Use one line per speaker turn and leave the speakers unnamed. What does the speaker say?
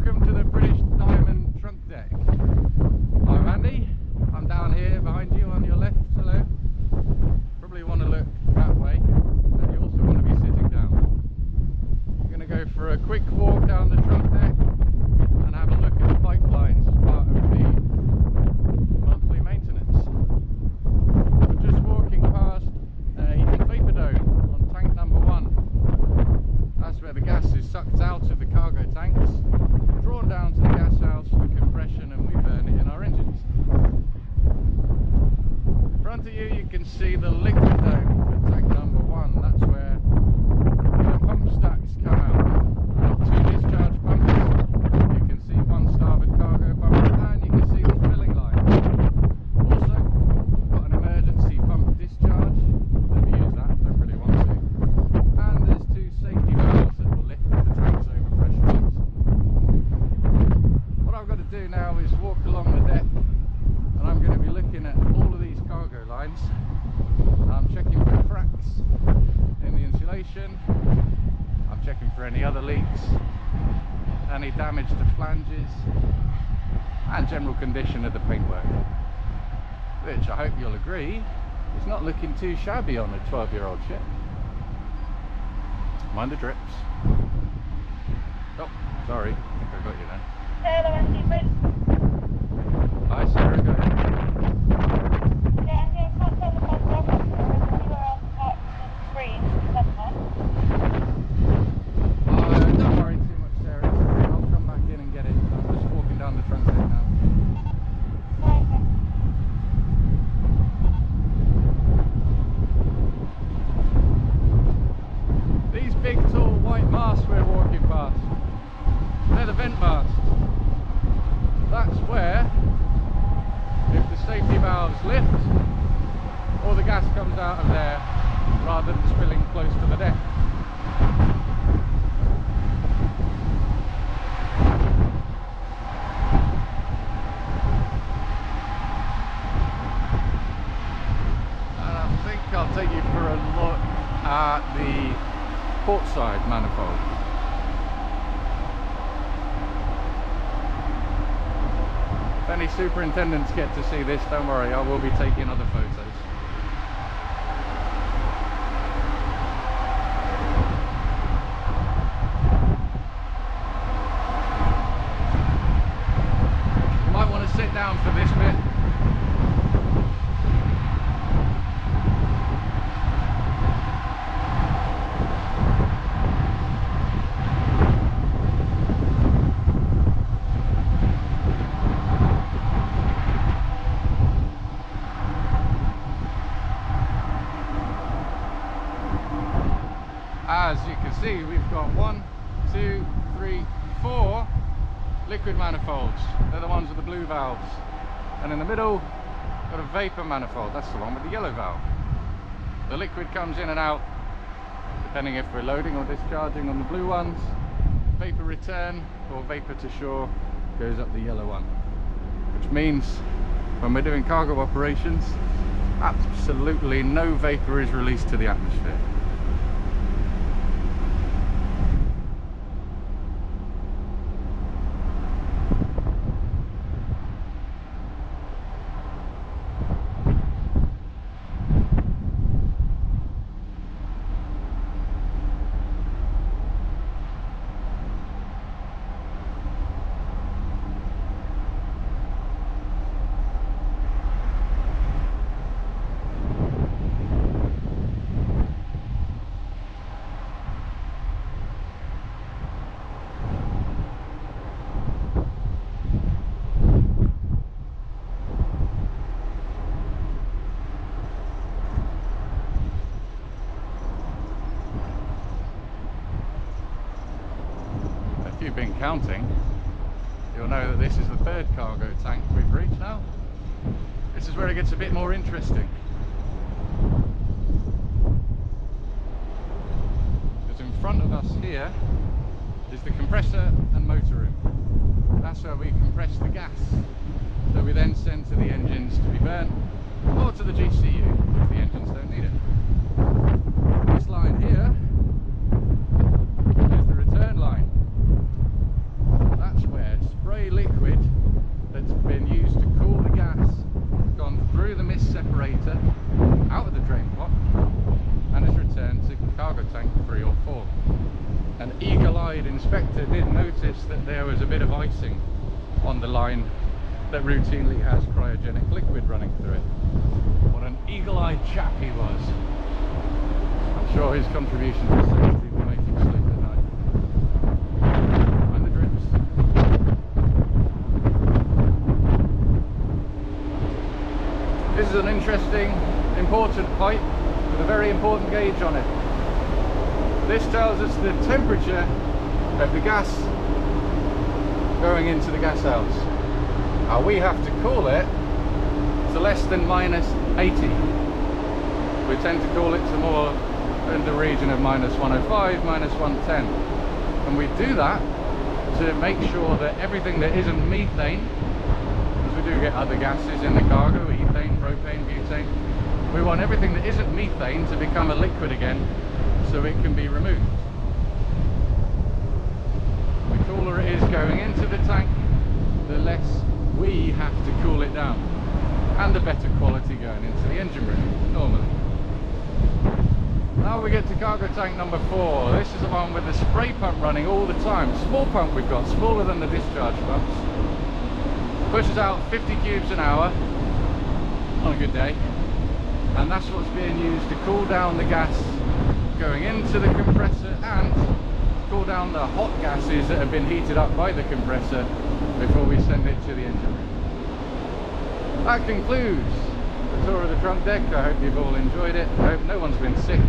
welcome to the British Diamond trunk deck. I'm Andy, I'm down here behind you on your left, hello. Probably want to look that way, and you also want to be sitting down. We're going to go for a quick walk down the trunk deck and have a look at the pipelines as part of the monthly maintenance. We're just walking past a vapor dome on tank number 1. That's where the gas is sucked out of the cargo tanks, drawn down to the gas house for compression, and we burn it in our engines. In front of you, you can see the liquid dome for tank number 1. That's where the pump stacks come out. We've got 2 discharge pumps. You can see one starboard cargo pump, and you can see the filling line. Also, got an emergency pump discharge. Never use that, don't really want to. And there's 2 safety valves that will lift if the tank's overpressurized. What I've got to do now is walk along the deck, and I'm going to be looking at all of these cargo lines. I'm checking for cracks in the insulation. I'm checking for any other leaks, any damage to flanges, and general condition of the paintwork, which I hope you'll agree is not looking too shabby on a 12-year-old ship. Mind the drips. Oh, sorry, I think I got you then.
LNG Carrier.
Hi Sarah, go ahead.
Yeah, I can't tell the most reference to anywhere else apart from the screen.
Don't worry too much, Sarah. It's okay. I'll come back in and get it. I'm just walking down the front deck now. These big, tall, white masts we're walking past, they're the vent masts. That's where, if the safety valves lift, all the gas comes out of there rather than spilling close to the deck. And I think I'll take you for a look at the port side manifold. If any superintendents get to see this, don't worry, I will be taking other photos. You might want to sit down for this bit. As you can see, we've got 1, 2, 3, 4 liquid manifolds. They're the ones with the blue valves. And in the middle, got a vapor manifold. That's the one with the yellow valve. The liquid comes in and out, depending if we're loading or discharging on the blue ones. Vapor return or vapor to shore goes up the yellow one. Which means when we're doing cargo operations, absolutely no vapor is released to the atmosphere. If you've been counting, you'll know that this is the 3rd cargo tank we've reached now. This is where it gets a bit more interesting. Because in front of us here is the compressor and motor room. That's where we compress the gas that we then send to the engines to be burnt, or to the GCU if the engines don't need it. This line here is the return line. That's where An eagle-eyed inspector did notice that there was a bit of icing on the line that routinely has cryogenic liquid running through it. What an eagle-eyed chap he was. I'm sure his contribution to safety will make him sleep at night. And the drips. This is an interesting, important pipe with a very important gauge on it. This tells us the temperature of the gas going into the gas house. Now we have to cool it to less than -80. We tend to cool it to more in the region of -105, -110. And we do that to make sure that everything that isn't methane, because we do get other gases in the cargo, ethane, propane, butane, we want everything that isn't methane to become a liquid again, so it can be removed. The cooler it is going into the tank, the less we have to cool it down, and the better quality going into the engine room normally. Now we get to cargo tank number 4. This is the one with the spray pump running all the time. Small pump we've got, smaller than the discharge pumps. Pushes out 50 cubes an hour on a good day, and that's what's being used to cool down the gas going into the compressor and cool down the hot gases that have been heated up by the compressor before we send it to the engine room. That concludes the tour of the trunk deck. I hope you've all enjoyed it. I hope no one's been sick